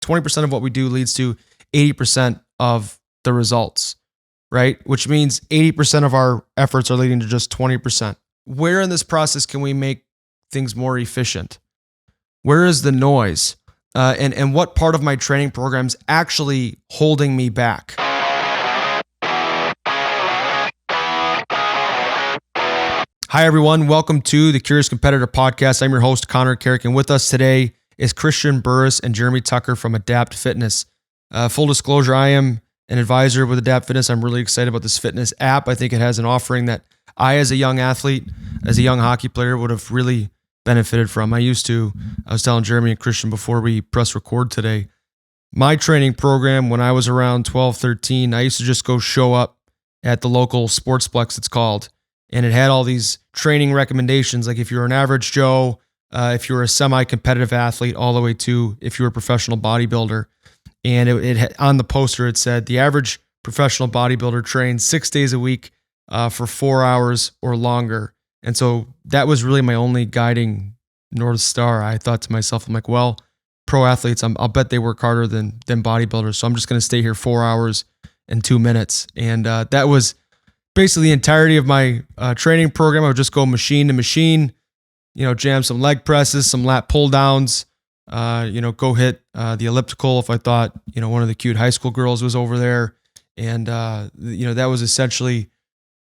20% of what we do leads to 80% of the results, right? Which means 80% of our efforts are leading to just 20%. Where in this process can we make things more efficient? Where is the noise? And what part of my training program is actually holding me back? Hi, everyone. Welcome to the Curious Competitor Podcast. I'm your host, Connor Carrick, and with us today is Christian Burrus and Jeremy Tucker from Adapt Fitness. Full disclosure, I am an advisor with Adapt Fitness. I'm really excited about this fitness app. I think it has an offering that I, as a young athlete, as a young hockey player, would have really benefited from. I was telling Jeremy and Christian before we press record today, my training program when I was around 12, 13, I used to just go show up at the local sportsplex, it's called. And it had all these training recommendations, like if you're an average Joe, if you're a semi-competitive athlete, all the way to if you're a professional bodybuilder. And it had, on the poster, it said the average professional bodybuilder trains 6 days a week for 4 hours or longer. And so that was really my only guiding North Star. I thought to myself, I'm like, well, pro athletes, I'll bet they work harder than bodybuilders. So I'm just going to stay here 4 hours and 2 minutes. And that was basically the entirety of my training program. I would just go machine to machine, jam some leg presses, some lat pull downs, go hit the elliptical if I thought, one of the cute high school girls was over there. And, that was essentially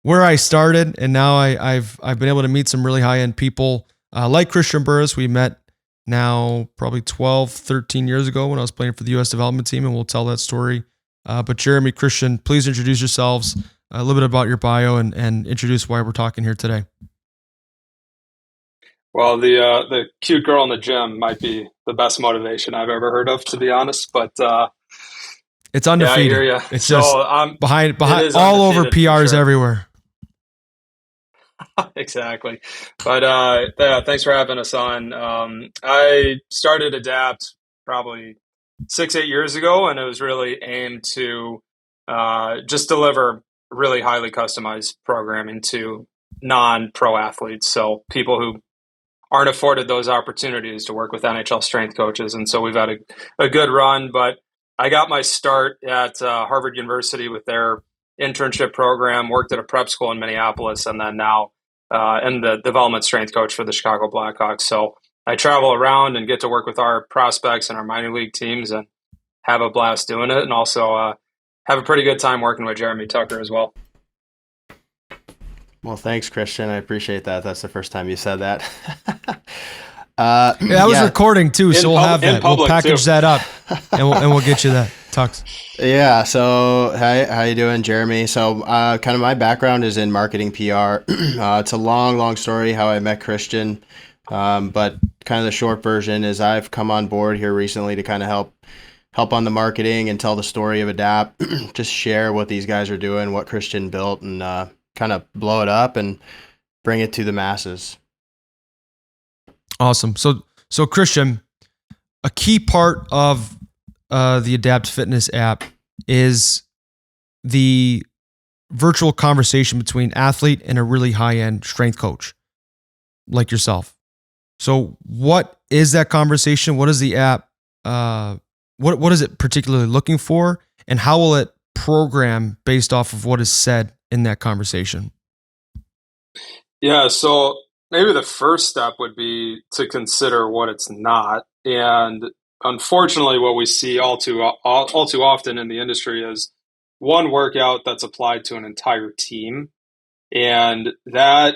where I started. And now I've been able to meet some really high end people like Christian Burrus. We met now probably 12, 13 years ago when I was playing for the U.S. development team, and we'll tell that story. But Jeremy, Christian, please introduce yourselves, a little bit about your bio, and introduce why we're talking here today. Well, the cute girl in the gym might be the best motivation I've ever heard of, to be honest. But it's undefeated. Yeah, I hear you. It's so, just behind all over PRs everywhere. Exactly. But thanks for having us on. I started Adapt probably 6-8 years ago, and it was really aimed to just deliver really highly customized programming to non-pro athletes. So people who aren't afforded those opportunities to work with NHL strength coaches. And so we've had a good run, but I got my start at Harvard University with their internship program, worked at a prep school in Minneapolis, and then now in the development strength coach for the Chicago Blackhawks. So I travel around and get to work with our prospects and our minor league teams and have a blast doing it. And also have a pretty good time working with Jeremy Tucker as well. Well, thanks, Christian. I appreciate that. That's the first time you said that. I was recording too, so we'll have that. We'll package that up, and we'll get you that. Tux. Yeah. So, how you doing, Jeremy? So, kind of my background is in marketing PR. It's a long story how I met Christian, but kind of the short version is I've come on board here recently to kind of help on the marketing and tell the story of Adapt. Just share what these guys are doing, what Christian built, and kind of blow it up and bring it to the masses. Awesome. So Christian, a key part of the Adapt Fitness app is the virtual conversation between athlete and a really high-end strength coach like yourself. So what is that conversation? What is the app? What is it particularly looking for? And how will it program based off of what is said in that conversation? Yeah, so maybe the first step would be to consider what it's not. And unfortunately, what we see all too often in the industry is one workout that's applied to an entire team. And that,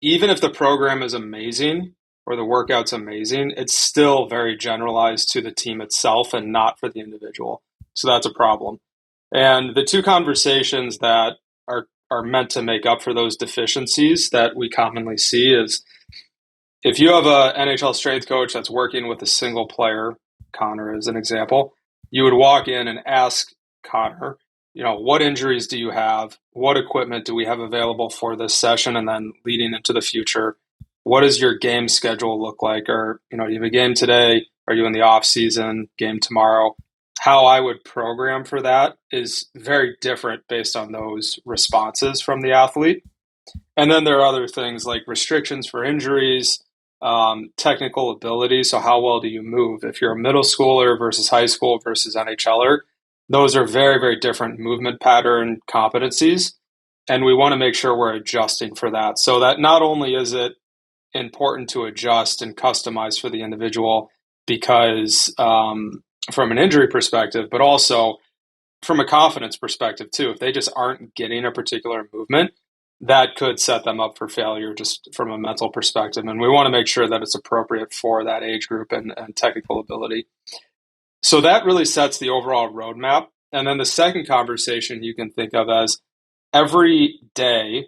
even if the program is amazing or the workout's amazing, it's still very generalized to the team itself and not for the individual. So that's a problem. And the two conversations that are meant to make up for those deficiencies that we commonly see is if you have a NHL strength coach that's working with a single player, Connor as an example, you would walk in and ask Connor, what injuries do you have? What equipment do we have available for this session? And then leading into the future, what does your game schedule look like? Or, do you have a game today? Are you in the off season? Game tomorrow? How I would program for that is very different based on those responses from the athlete. And then there are other things like restrictions for injuries, technical ability. So how well do you move? If you're a middle schooler versus high school versus NHLer, those are very, very different movement pattern competencies. And we want to make sure we're adjusting for that. So that not only is it important to adjust and customize for the individual because from an injury perspective, but also from a confidence perspective too. If they just aren't getting a particular movement, that could set them up for failure just from a mental perspective. And we want to make sure that it's appropriate for that age group and technical ability. So that really sets the overall roadmap. And then the second conversation you can think of as every day,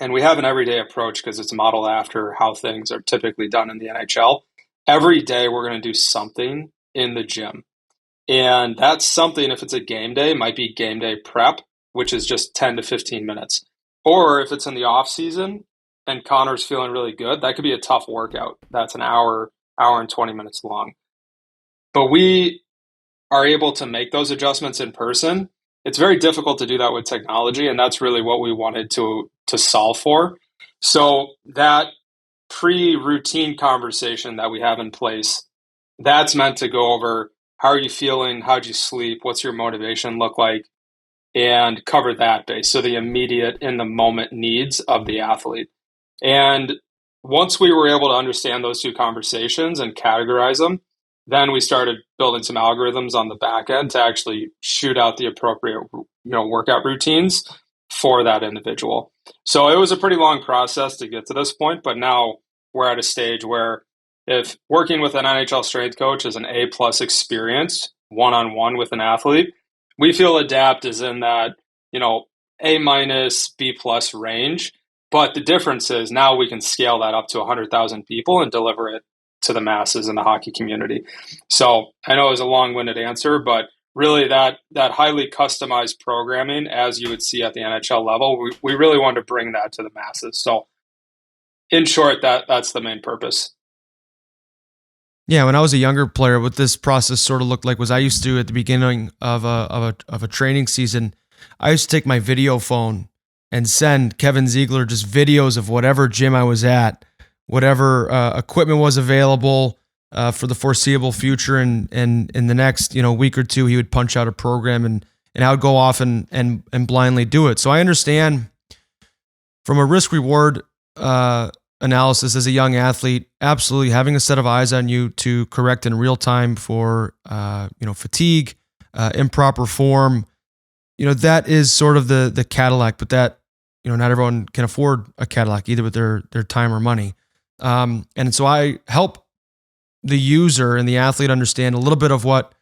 and we have an everyday approach because it's modeled after how things are typically done in the NHL. Every day we're going to do something in the gym. And that's something, if it's a game day, might be game day prep, which is just 10 to 15 minutes. Or if it's in the off season and Connor's feeling really good, that could be a tough workout. That's an hour and 20 minutes long. But we are able to make those adjustments in person. It's very difficult to do that with technology, and that's really what we wanted to solve for. So that pre-routine conversation that we have in place, that's meant to go over how are you feeling, how'd you sleep, what's your motivation look like, and cover that base. So the immediate, in the moment needs of the athlete. And once we were able to understand those two conversations and categorize them, then we started building some algorithms on the back end to actually shoot out the appropriate, workout routines for that individual. So it was a pretty long process to get to this point, but now we're at a stage where if working with an NHL strength coach is an A+ experience one-on-one with an athlete, we feel Adapt is in that, A-, B+ range. But the difference is now we can scale that up to 100,000 people and deliver it to the masses in the hockey community. So I know it was a long-winded answer, but really that highly customized programming, as you would see at the NHL level, we really wanted to bring that to the masses. So in short, that's the main purpose. Yeah, when I was a younger player, what this process sort of looked like was I used to, at the beginning of a training season, I used to take my video phone and send Kevin Ziegler just videos of whatever gym I was at, whatever equipment was available for the foreseeable future, and in the next week or two, he would punch out a program, and I would go off and blindly do it. So I understand from a risk reward analysis as a young athlete, absolutely having a set of eyes on you to correct in real time for fatigue, improper form. That is sort of the Cadillac, but that not everyone can afford a Cadillac either with their time or money. And so I help the user and the athlete understand a little bit of what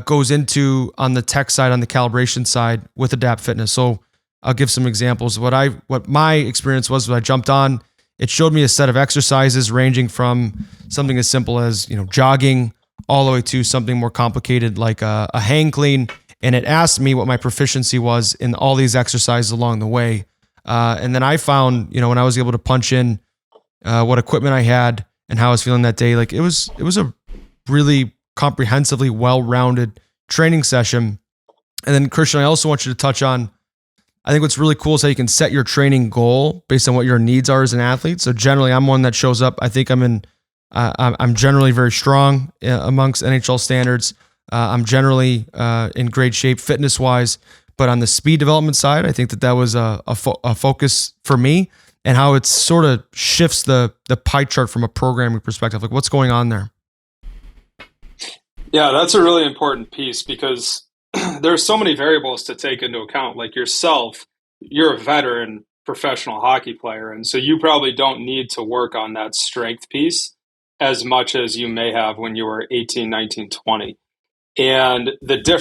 goes into on the tech side, on the calibration side with Adapt Fitness. So I'll give some examples. What my experience was when I jumped on, it showed me a set of exercises ranging from something as simple as jogging all the way to something more complicated like a hang clean. And it asked me what my proficiency was in all these exercises along the way. And then I found, when I was able to punch in what equipment I had and how I was feeling that day, like it was a really comprehensively well-rounded training session. And then Christian, I also want you to touch on, I think what's really cool is how you can set your training goal based on what your needs are as an athlete. So generally I'm one that shows up. I think I'm generally very strong amongst NHL standards. I'm generally in great shape fitness wise, but on the speed development side, I think that was a focus for me, and how it sort of shifts the pie chart from a programming perspective. Like what's going on there? Yeah, that's a really important piece because there's so many variables to take into account. Like yourself, you're a veteran professional hockey player, and so you probably don't need to work on that strength piece as much as you may have when you were 18, 19, 20. And that's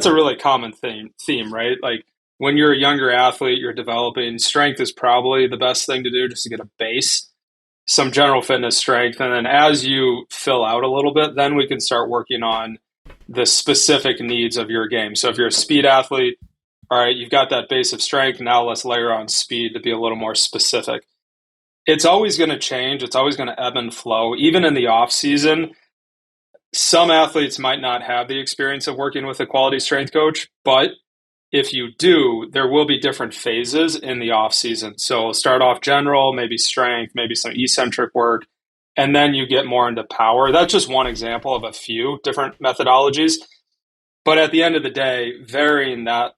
a really common theme, right? Like when you're a younger athlete, you're developing, strength is probably the best thing to do just to get a base, some general fitness strength. And then as you fill out a little bit, then we can start working on the specific needs of your game. So if you're a speed athlete, all right, you've got that base of strength. Now let's layer on speed to be a little more specific. It's always going to change. It's always going to ebb and flow. Even in the off season, some athletes might not have the experience of working with a quality strength coach, but if you do, there will be different phases in the off season. So start off general, maybe strength, maybe some eccentric work, and then you get more into power. That's just one example of a few different methodologies. But at the end of the day, varying that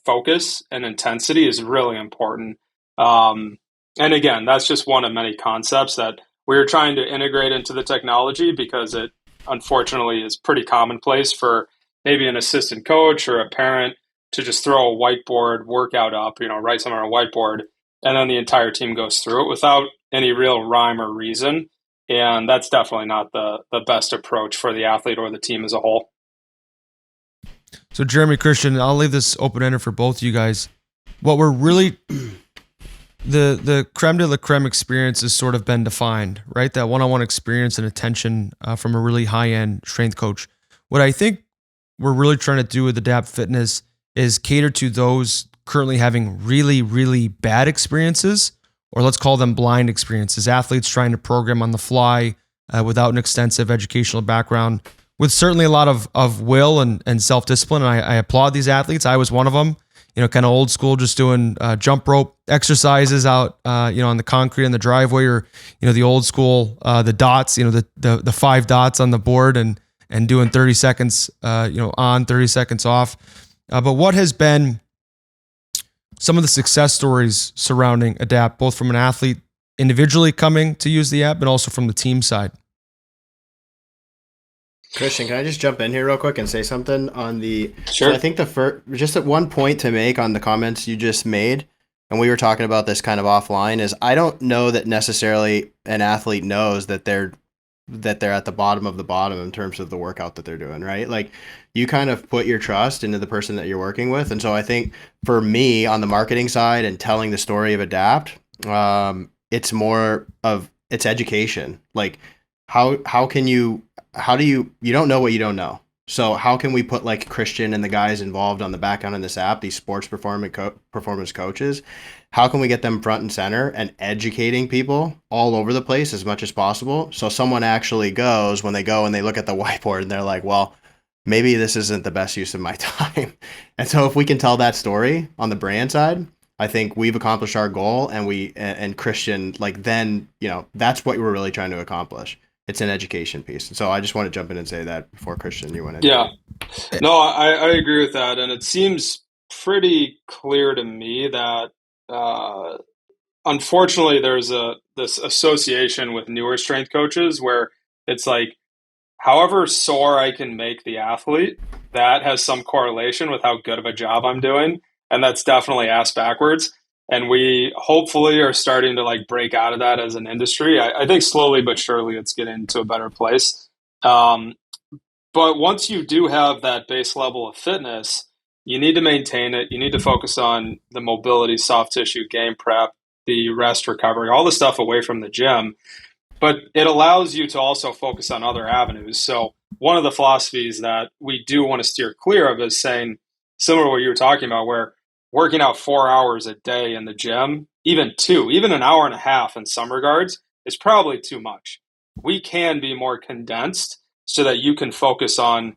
focus and intensity is really important. And again, that's just one of many concepts that we're trying to integrate into the technology because it unfortunately is pretty commonplace for maybe an assistant coach or a parent to just throw a whiteboard workout up, write something on a whiteboard, and then the entire team goes through it without any real rhyme or reason. And that's definitely not the best approach for the athlete or the team as a whole. So Jeremy, Christian, I'll leave this open-ended for both of you guys. What we're really, the creme de la creme experience has sort of been defined, right? That one-on-one experience and attention from a really high-end strength coach. What I think we're really trying to do with Adapt Fitness is cater to those currently having really, really bad experiences, or let's call them blind experiences, athletes trying to program on the fly without an extensive educational background, with certainly a lot of will and self-discipline. And I applaud these athletes. I was one of them, kind of old school, just doing jump rope exercises out, on the concrete in the driveway, or, the old school, the dots, the 5 dots on the board and doing 30 seconds, on 30 seconds off. But what has been some of the success stories surrounding Adapt, both from an athlete individually coming to use the app and also from the team side? Christian, can I just jump in here real quick and say something on the? Sure. So I think just at one point to make on the comments you just made, and we were talking about this kind of offline, is I don't know that necessarily an athlete knows that they're at the bottom of the bottom in terms of the workout that they're doing, right? Like, you kind of put your trust into the person that you're working with. And so I think for me on the marketing side and telling the story of Adapt, it's more of it's education. Like, how do you don't know what you don't know. So how can we put like Christian and the guys involved on the back end of this app, these sports performance coaches, how can we get them front and center and educating people all over the place as much as possible? So someone actually goes, when they go and they look at the whiteboard and they're like, well, maybe this isn't the best use of my time. And so if we can tell that story on the brand side, I think we've accomplished our goal. And Christian, like, then, that's what we're really trying to accomplish. It's an education piece. So I just want to jump in and say that before Christian, you went in. Yeah. No, I agree with that. And it seems pretty clear to me that unfortunately there's this association with newer strength coaches where it's like, however sore I can make the athlete, that has some correlation with how good of a job I'm doing. And that's definitely ass backwards. And we hopefully are starting to like break out of that as an industry. I think slowly but surely it's getting to a better place. But once you do have that base level of fitness, you need to maintain it. You need to focus on the mobility, soft tissue, game prep, the rest recovery, all the stuff away from the gym. But it allows you to also focus on other avenues. So one of the philosophies that we do want to steer clear of is saying, similar to what you were talking about, where working out 4 hours a day in the gym, even an hour and a half in some regards, is probably too much. We can be more condensed so that you can focus on,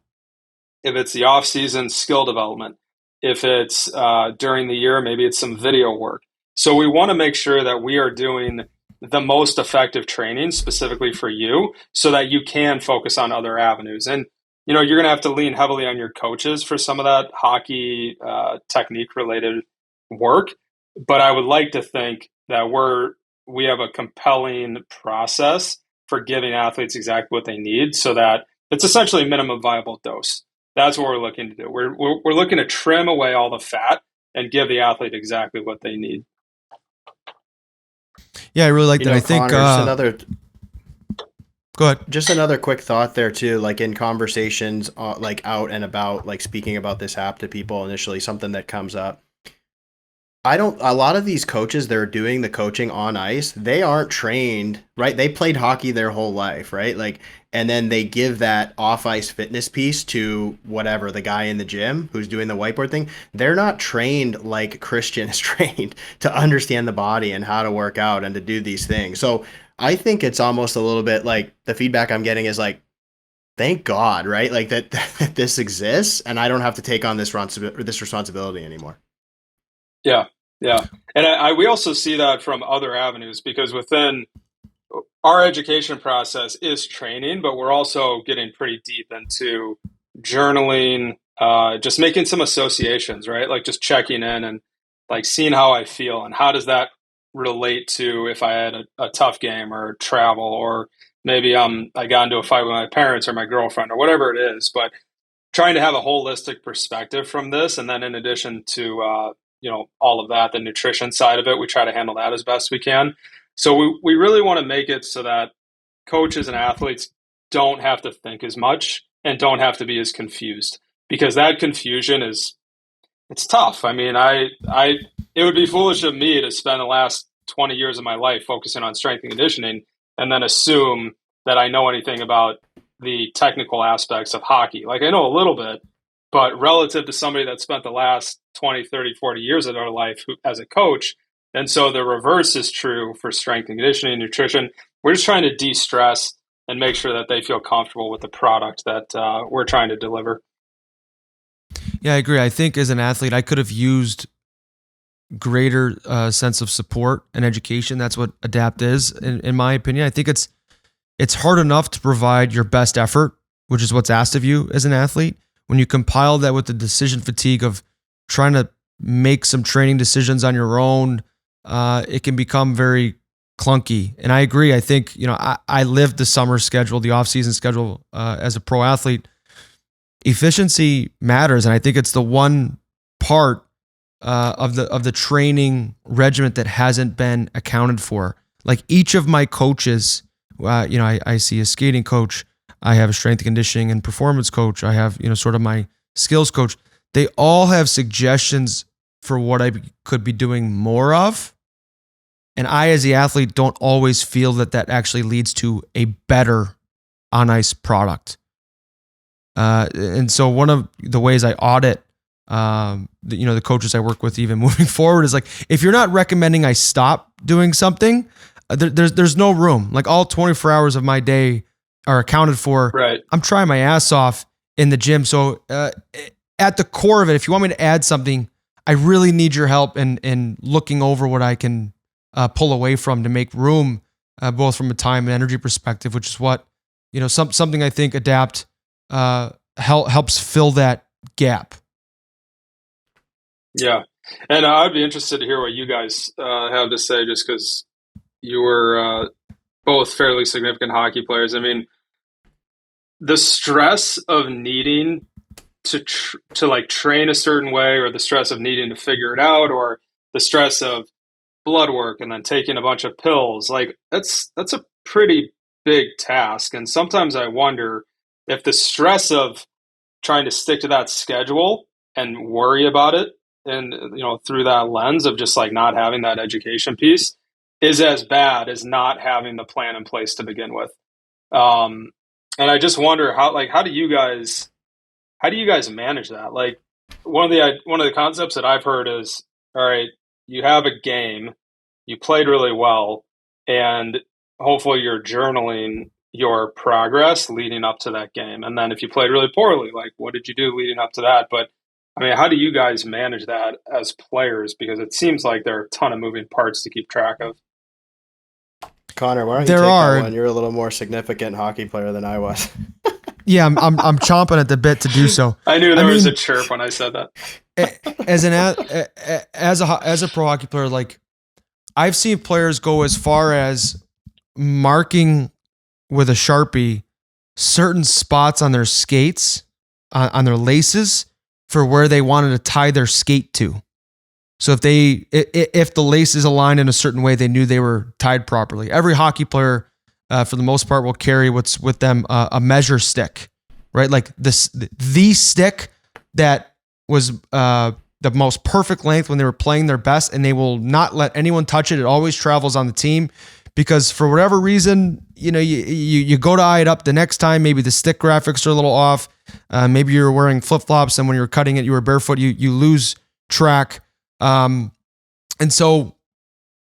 if it's the off-season, skill development. If it's during the year, maybe it's some video work. So we want to make sure that we are doing the most effective training specifically for you so that you can focus on other avenues. And you're going to have to lean heavily on your coaches for some of that hockey technique related work. But I would like to think that we have a compelling process for giving athletes exactly what they need so that it's essentially a minimum viable dose. That's what we're looking to do. We're looking to trim away all the fat and give the athlete exactly what they need. Yeah, I really like that. I think go ahead. Just another quick thought there too, like in conversations, like out and about, like speaking about this app to people initially, something that comes up. A lot of these coaches, they're doing the coaching on ice. They aren't trained, right? They played hockey their whole life, right? Like, and then they give that off ice fitness piece to whatever, the guy in the gym who's doing the whiteboard thing. They're not trained like Christian is trained to understand the body and how to work out and to do these things. So I think it's almost a little bit like the feedback I'm getting is like, thank God, right? Like that this exists, and I don't have to take on this responsibility anymore. Yeah, yeah, and we also see that from other avenues, because within our education process is training, but we're also getting pretty deep into journaling, just making some associations, right? Like just checking in and like seeing how I feel and how does that relate to if I had a tough game or travel, or maybe I got into a fight with my parents or my girlfriend or whatever it is. But trying to have a holistic perspective from this, and then in addition to all of that, the nutrition side of it, we try to handle that as best we can. So we really want to make it so that coaches and athletes don't have to think as much and don't have to be as confused, because that confusion it's tough. I mean, it would be foolish of me to spend the last 20 years of my life focusing on strength and conditioning and then assume that I know anything about the technical aspects of hockey. Like, I know a little bit, but relative to somebody that spent the last 20, 30, 40 years of their life as a coach. And so the reverse is true for strength and conditioning, nutrition. We're just trying to de-stress and make sure that they feel comfortable with the product that we're trying to deliver. Yeah, I agree. I think as an athlete, I could have used greater sense of support and education. That's what ADAPT is, in my opinion. I think it's hard enough to provide your best effort, which is what's asked of you as an athlete. When you compile that with the decision fatigue of trying to make some training decisions on your own, it can become very clunky. And I agree. I think, I lived the summer schedule, the off-season schedule as a pro athlete. Efficiency matters, and I think it's the one part of the training regimen that hasn't been accounted for. Like each of my coaches, I see a skating coach, I have a strength and conditioning and performance coach, I have sort of my skills coach. They all have suggestions for what I could be doing more of, and I, as the athlete, don't always feel that actually leads to a better on ice product. And so one of the ways I audit, the coaches I work with, even moving forward, is like, if you're not recommending I stop doing something, there's no room. Like all 24 hours of my day are accounted for. Right. I'm trying my ass off in the gym. So at the core of it, if you want me to add something, I really need your help in looking over what I can pull away from to make room, both from a time and energy perspective, which is what, something I think ADAPT helps fill that gap. Yeah. And I'd be interested to hear what you guys have to say, just because you were both fairly significant hockey players. I mean, the stress of needing to like train a certain way, or the stress of needing to figure it out, or the stress of blood work and then taking a bunch of pills, like that's a pretty big task. And sometimes I wonder if the stress of trying to stick to that schedule and worry about it, and through that lens of just like not having that education piece, is as bad as not having the plan in place to begin with. And I just wonder how do you guys manage that? Like one of the concepts that I've heard is, all right, you have a game, you played really well, and hopefully you're journaling your progress leading up to that game. And then if you played really poorly, like what did you do leading up to that? But I mean, how do you guys manage that as players? Because it seems like there are a ton of moving parts to keep track of. Connor, why don't you take that one? You're a little more significant hockey player than I was. Yeah, I'm chomping at the bit to do so. I knew there was a chirp when I said that. As a pro hockey player, like I've seen players go as far as marking with a Sharpie certain spots on their skates, on their laces, for where they wanted to tie their skate to. So if the lace is aligned in a certain way, they knew they were tied properly. Every hockey player, for the most part, will carry what's with them a measure stick, right? Like the stick that was the most perfect length when they were playing their best, and they will not let anyone touch it. It always travels on the team, because for whatever reason, you go to eye it up the next time. Maybe the stick graphics are a little off. Maybe you're wearing flip-flops, and when you're cutting it, you were barefoot. You lose track. And so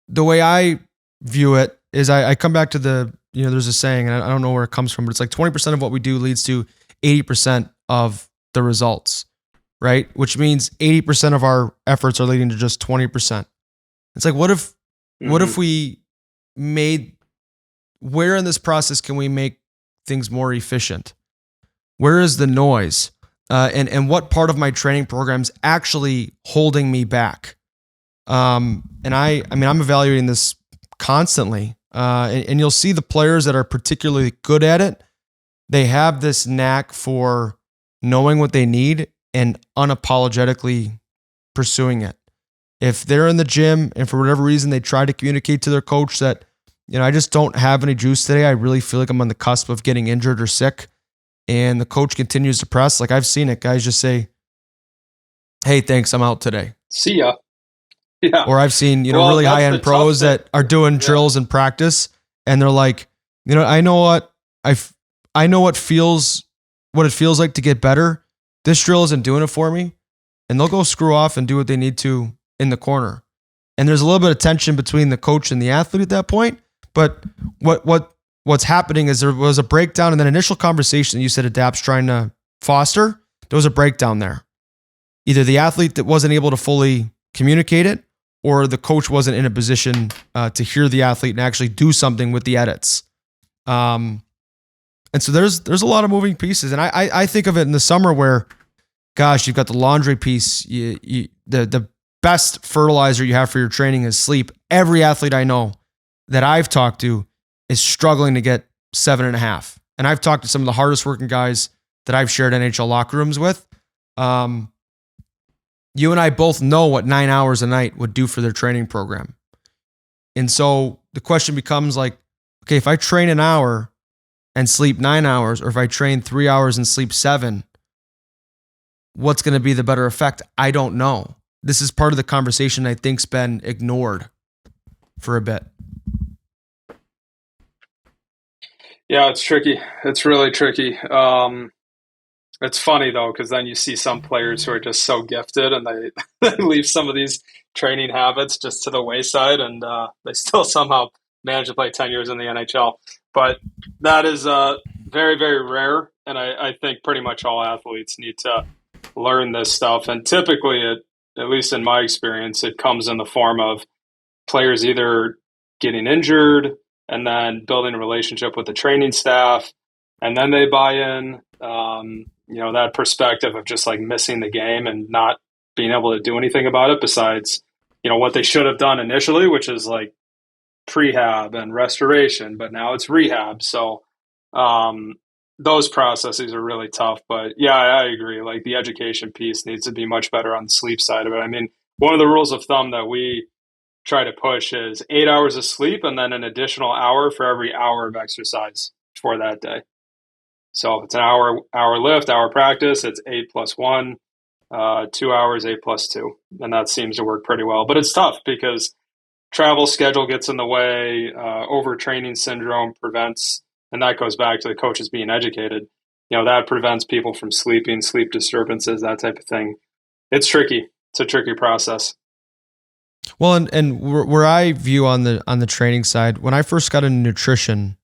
the way I view it is I come back to the there's a saying, and I don't know where it comes from, but it's like 20% of what we do leads to 80% of the results, right? Which means 80% of our efforts are leading to just 20%. It's like, what if we where in this process can we make things more efficient? Where is the noise? And what part of my training program is actually holding me back? And I'm evaluating this constantly. And you'll see the players that are particularly good at it. They have this knack for knowing what they need and unapologetically pursuing it. If they're in the gym and for whatever reason they try to communicate to their coach that, I just don't have any juice today, I really feel like I'm on the cusp of getting injured or sick, and the coach continues to press, like I've seen it, guys just say, hey, thanks, I'm out today. See ya. Yeah. Or I've seen, really high-end pros that are doing drills in practice, and they're like, I know what it feels like to get better. This drill isn't doing it for me. And they'll go screw off and do what they need to in the corner. And there's a little bit of tension between the coach and the athlete at that point. But what's happening is there was a breakdown in that initial conversation that you said Adapt's trying to foster. There was a breakdown there. Either the athlete that wasn't able to fully communicate it, or the coach wasn't in a position to hear the athlete and actually do something with the edits. And so there's a lot of moving pieces. And I think of it in the summer where, gosh, you've got the laundry piece. The best fertilizer you have for your training is sleep. Every athlete I know that I've talked to is struggling to get 7.5. And I've talked to some of the hardest working guys that I've shared NHL locker rooms with. You and I both know what 9 hours a night would do for their training program. And so the question becomes like, okay, if I train an hour and sleep 9 hours, or if I train 3 hours and sleep 7, what's going to be the better effect? I don't know. This is part of the conversation I think's been ignored for a bit. Yeah, it's tricky. It's really tricky. It's funny though, because then you see some players who are just so gifted and they leave some of these training habits just to the wayside, and they still somehow manage to play 10 years in the NHL. But that is very, very rare. And I think pretty much all athletes need to learn this stuff. And typically, at least in my experience, it comes in the form of players either getting injured and then building a relationship with the training staff, and then they buy in. That perspective of just like missing the game and not being able to do anything about it besides, what they should have done initially, which is like prehab and restoration, but now it's rehab. So those processes are really tough. But yeah, I agree. Like the education piece needs to be much better on the sleep side of it. I mean, one of the rules of thumb that we try to push is 8 hours of sleep and then an additional hour for every hour of exercise for that day. So if it's an hour lift, hour practice, it's 8 plus 1, 2 hours, 8 plus 2. And that seems to work pretty well. But it's tough because travel schedule gets in the way, overtraining syndrome prevents, and that goes back to the coaches being educated. That prevents people from sleeping, sleep disturbances, that type of thing. It's tricky. It's a tricky process. Well, and where I view on the training side, when I first got into nutrition,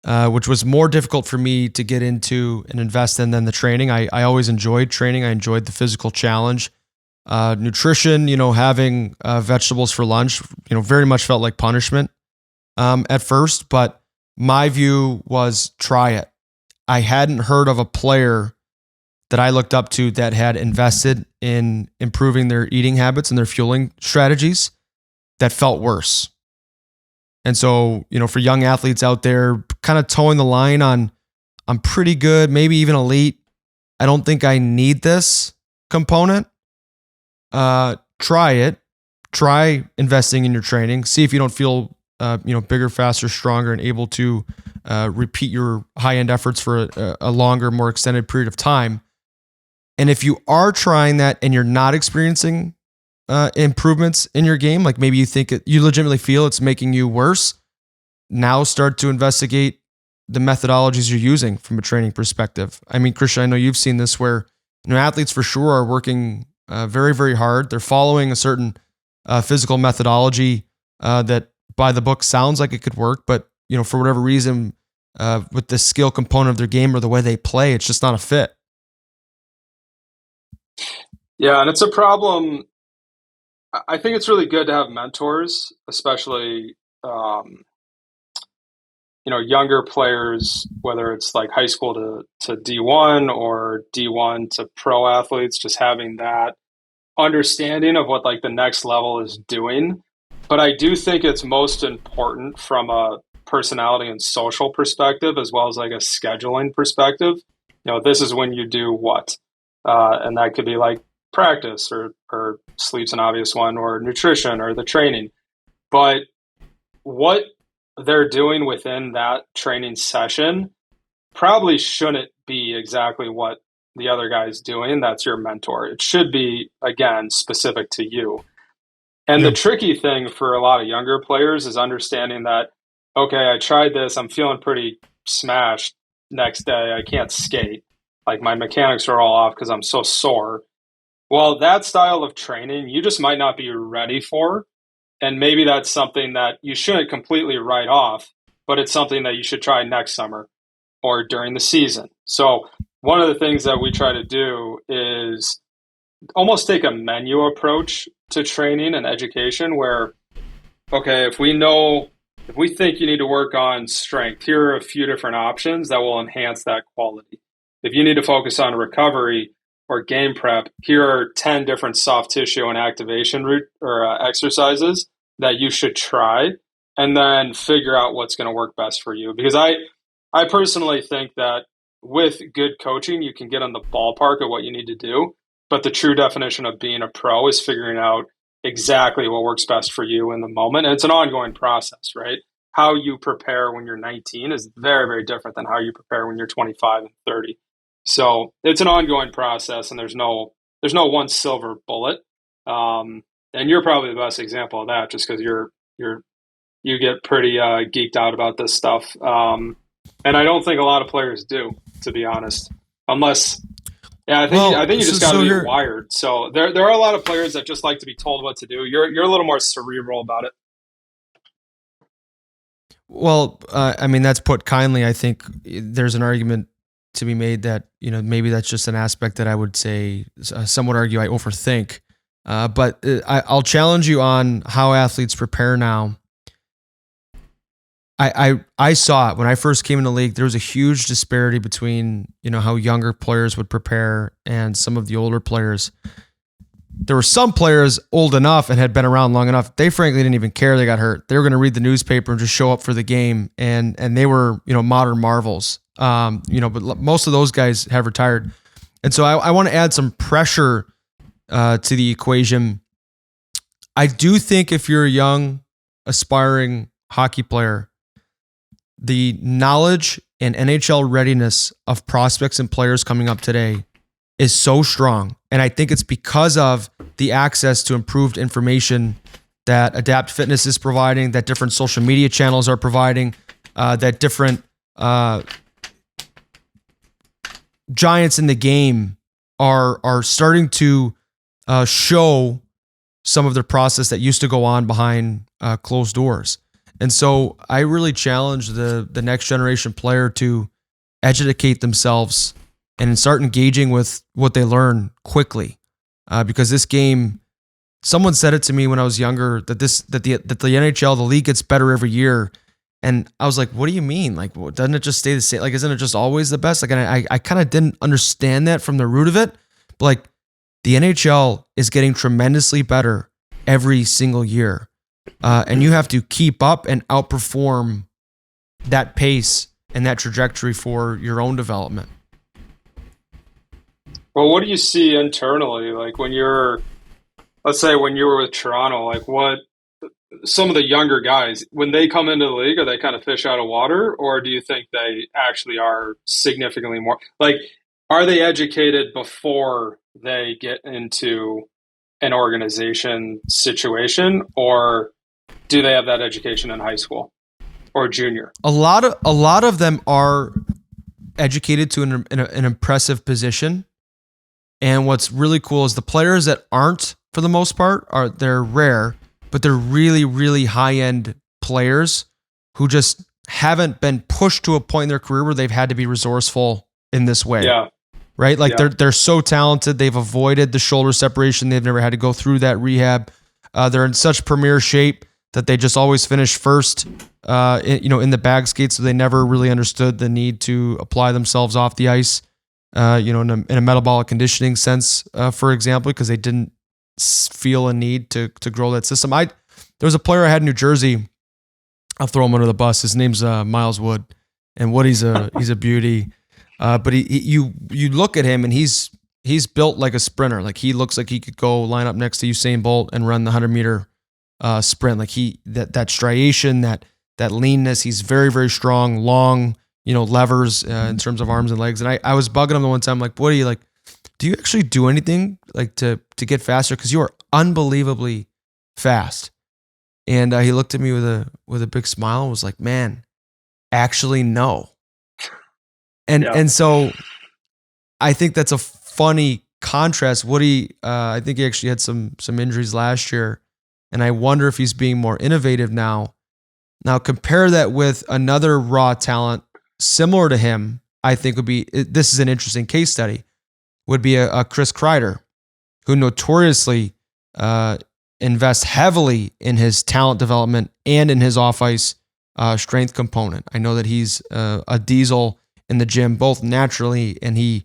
which was more difficult for me to get into and invest in than the training. I always enjoyed training. I enjoyed the physical challenge. Nutrition, having vegetables for lunch, very much felt like punishment at first. But my view was try it. I hadn't heard of a player that I looked up to that had invested in improving their eating habits and their fueling strategies that felt worse. And so, for young athletes out there, kind of towing the line on, I'm pretty good, maybe even elite. I don't think I need this component. Try it. Try investing in your training. See if you don't feel, bigger, faster, stronger, and able to repeat your high-end efforts for a longer, more extended period of time. And if you are trying that and you're not experiencing improvements in your game, like maybe you legitimately feel it's making you worse, now start to investigate the methodologies you're using from a training perspective. I mean, Christian, I know you've seen this where athletes for sure are working very, very hard. They're following a certain physical methodology that by the book sounds like it could work, but for whatever reason, with the skill component of their game or the way they play, it's just not a fit. Yeah, and it's a problem. I think it's really good to have mentors, especially younger players, whether it's like high school to D1 or D1 to pro athletes, just having that understanding of what like the next level is doing. But I do think it's most important from a personality and social perspective, as well as like a scheduling perspective. This is when you do what, and that could be like practice or sleep's an obvious one, or nutrition or the training. But what they're doing within that training session probably shouldn't be exactly what the other guy's doing. That's your mentor. It should be, again, specific to you. And the tricky thing for a lot of younger players is understanding that, okay, I tried this, I'm feeling pretty smashed next day, I can't skate. Like my mechanics are all off because I'm so sore. Well, that style of training, you just might not be ready for. And maybe that's something that you shouldn't completely write off, but it's something that you should try next summer or during the season. So one of the things that we try to do is almost take a menu approach to training and education where, okay, if we think you need to work on strength, here are a few different options that will enhance that quality. If you need to focus on recovery or game prep, here are 10 different soft tissue and activation exercises that you should try, and then figure out what's going to work best for you. Because I personally think that with good coaching, you can get on the ballpark of what you need to do. But the true definition of being a pro is figuring out exactly what works best for you in the moment. And it's an ongoing process, right? How you prepare when you're 19 is very, very different than how you prepare when you're 25 and 30. So it's an ongoing process, and there's no one silver bullet. And you're probably the best example of that, just because you get pretty geeked out about this stuff. And I don't think a lot of players do, to be honest, unless. Yeah, I think you just got to be wired. So there are a lot of players that just like to be told what to do. You're a little more cerebral about it. Well, I mean, that's put kindly. I think there's an argument to be made that, maybe that's just an aspect that I would say, some would argue I overthink. But I'll challenge you on how athletes prepare now. I saw it when I first came in the league. There was a huge disparity between, how younger players would prepare and some of the older players. There were some players old enough and had been around long enough. They frankly didn't even care they got hurt. They were going to read the newspaper and just show up for the game. And they were, modern marvels. But most of those guys have retired. And so I want to add some pressure to the equation. I do think if you're a young, aspiring hockey player, the knowledge and NHL readiness of prospects and players coming up today is so strong. And I think it's because of the access to improved information that Adapt Fitness is providing, that different social media channels are providing, that different giants in the game are starting to show some of their process that used to go on behind closed doors. And so I really challenge the next generation player to educate themselves and start engaging with what they learn quickly. Because this game, someone said it to me when I was younger that the NHL, the league gets better every year. And I was like, what do you mean? Like, doesn't it just stay the same? Like, isn't it just always the best? Like, and I kind of didn't understand that from the root of it. But like, the NHL is getting tremendously better every single year. And you have to keep up and outperform that pace and that trajectory for your own development. Well, what do you see internally? Like let's say when you were with Toronto, like what some of the younger guys, when they come into the league, are they kind of fish out of water, or do you think they actually are significantly more? Like, are they educated before they get into an organization situation, or do they have that education in high school or junior? A lot of them are educated to an impressive position. And what's really cool is the players that aren't, for the most part, they're rare, but they're really, really high-end players who just haven't been pushed to a point in their career where they've had to be resourceful in this way. Yeah. Right? Like they're so talented. They've avoided the shoulder separation. They've never had to go through that rehab. They're in such premier shape that they just always finish first, in the bag skate. So they never really understood the need to apply themselves off the ice, in a metabolic conditioning sense, for example, because they didn't feel a need to grow that system. There was a player I had in New Jersey. I'll throw him under the bus. His name's Miles Wood, and Woody's he's a beauty. But you look at him and he's built like a sprinter. Like he looks like he could go line up next to Usain Bolt and run the 100-meter sprint. Like that striation, that leanness. He's very, very strong, long, levers in terms of arms and legs. And I was bugging him the one time, like, Woody, like, do you actually do anything like to get faster? Because you are unbelievably fast. And he looked at me with a big smile and was like, man, actually no. And so I think that's a funny contrast. Woody, I think he actually had some injuries last year, and I wonder if he's being more innovative now. Now compare that with another raw talent similar to him. I think this is an interesting case study. Would be a Chris Kreider, who notoriously invests heavily in his talent development and in his off-ice strength component. I know that he's a diesel in the gym, both naturally, and he,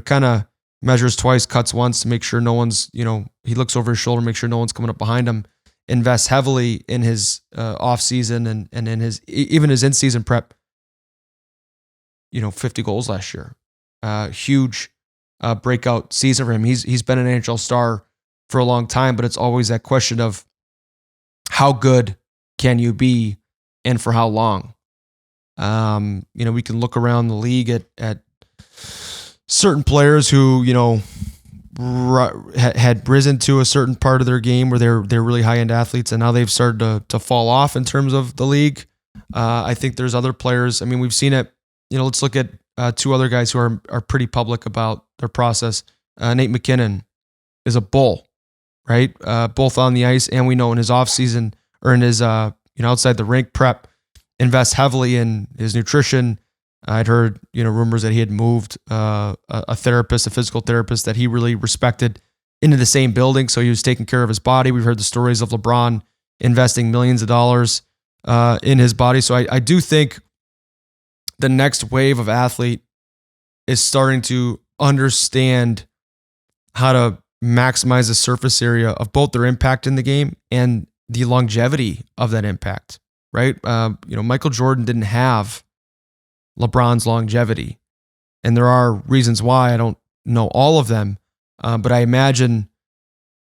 kind of measures twice, cuts once to make sure no one's, he looks over his shoulder, make sure no one's coming up behind him, invests heavily in his off season and in even his in-season prep, 50 goals last year. Huge breakout season for him. He's been an NHL star for a long time, but it's always that question of how good can you be and for how long? We can look around the league at certain players who, had risen to a certain part of their game where they're really high-end athletes, and now they've started to fall off in terms of the league. I think there's other players. I mean, we've seen it. Let's look at two other guys who are pretty public about their process. Nate McKinnon is a bull, right? Both on the ice, and we know in his off season or in his outside the rink prep, invests heavily in his nutrition. I'd heard, rumors that he had moved a physical therapist that he really respected into the same building. So he was taking care of his body. We've heard the stories of LeBron investing millions of dollars in his body. So I do think the next wave of athlete is starting to understand how to maximize the surface area of both their impact in the game and the longevity of that impact. Right? Michael Jordan didn't have LeBron's longevity, and there are reasons why. I don't know all of them, but I imagine,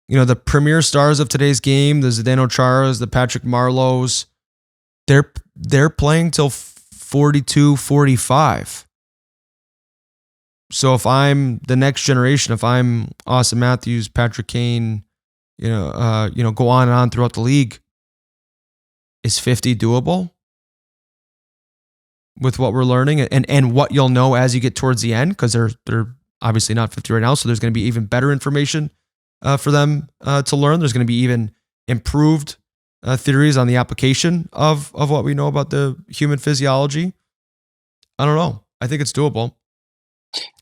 the premier stars of today's game, the Zdeno Charas, the Patrick Marleaus, they're playing till 42, 45. So if I'm the next generation, if I'm Austin Matthews, Patrick Kane, go on and on throughout the league, is 50 doable with what we're learning and what you'll know as you get towards the end? Because they're obviously not 50 right now, so there's going to be even better information for them to learn. There's going to be even improved theories on the application of what we know about the human physiology. I don't know. I think it's doable.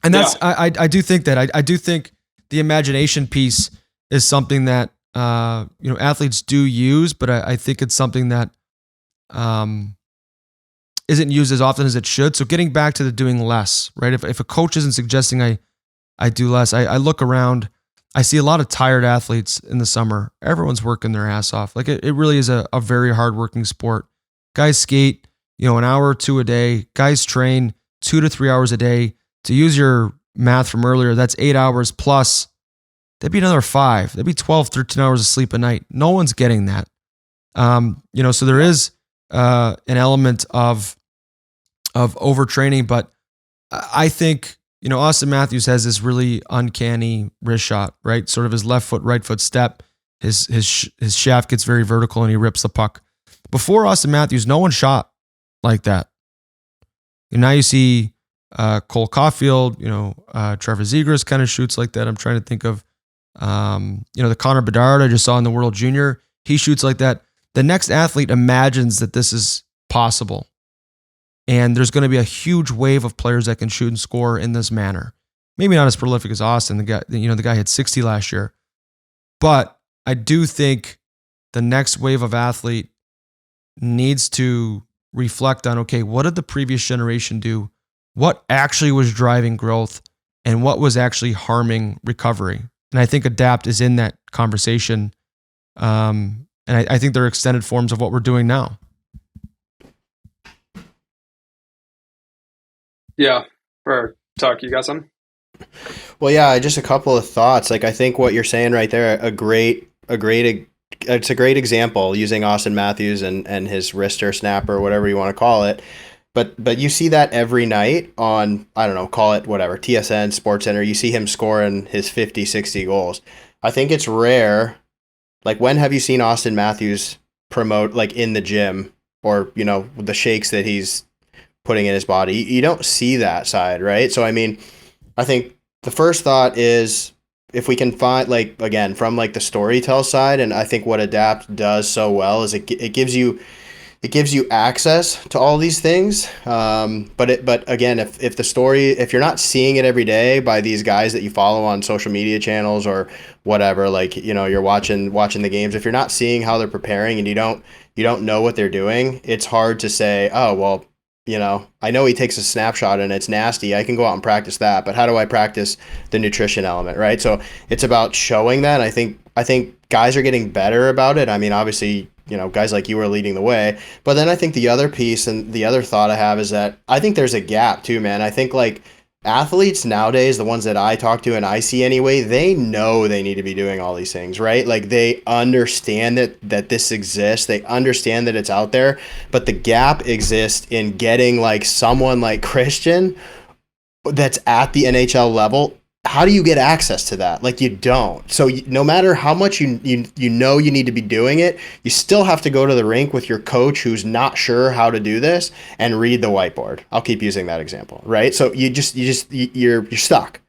And that's I do think that. I do think the imagination piece is something that athletes do use, but I think it's something that isn't used as often as it should. So getting back to the doing less, right? If a coach isn't suggesting I do less, I look around, I see a lot of tired athletes in the summer. Everyone's working their ass off. Like it really is a very hardworking sport. Guys skate, an hour or two a day. Guys train 2 to 3 hours a day. To use your math from earlier, that's 8 hours plus. That'd be another 5. That'd be 12, 13 hours of sleep a night. No one's getting that. So there is an element of overtraining, but I think, Austin Matthews has this really uncanny wrist shot, right? Sort of his left foot, right foot step. His shaft gets very vertical and he rips the puck. Before Austin Matthews, no one shot like that. And now you see Cole Caulfield, Trevor Zegras kind of shoots like that. I'm trying to think of, the Connor Bedard I just saw in the World Junior. He shoots like that. The next athlete imagines that this is possible. And there's going to be a huge wave of players that can shoot and score in this manner. Maybe not as prolific as Austin. The guy hit 60 last year. But I do think the next wave of athlete needs to reflect on, okay, what did the previous generation do? What actually was driving growth and what was actually harming recovery? And I think Adapt is in that conversation. And I think they're extended forms of what we're doing now. Yeah. Tuck, you got some? Well, yeah, just a couple of thoughts. Like, I think what you're saying right there, it's a great example using Austin Matthews and his wrister snap or whatever you want to call it. But you see that every night on, I don't know, call it whatever, TSN, SportsCenter. You see him scoring his 50, 60 goals. I think it's rare. Like, when have you seen Austin Matthews promote, like, in the gym or, the shakes that he's putting in his body? You don't see that side, right? So, I mean, I think the first thought is if we can find, like, again, from like the Storytell side, and I think what Adapt does so well is it gives you access to all these things. But again, if you're not seeing it every day by these guys that you follow on social media channels or whatever, like, you're watching the games, if you're not seeing how they're preparing and you don't know what they're doing, it's hard to say, oh, well, I know he takes a snapshot and it's nasty. I can go out and practice that, but how do I practice the nutrition element, right? So it's about showing that. I think guys are getting better about it. I mean, obviously, guys like you are leading the way, but then I think the other piece and the other thought I have is that I think there's a gap too, man. I think like athletes nowadays, the ones that I talk to and I see anyway, they know they need to be doing all these things, right? Like, they understand that this exists. They understand that it's out there, but the gap exists in getting like someone like Christian that's at the NHL level. How do you get access to that? Like, you don't. So no matter how much you need to be doing it, you still have to go to the rink with your coach who's not sure how to do this and read the whiteboard. I'll keep using that example, right? So you're stuck.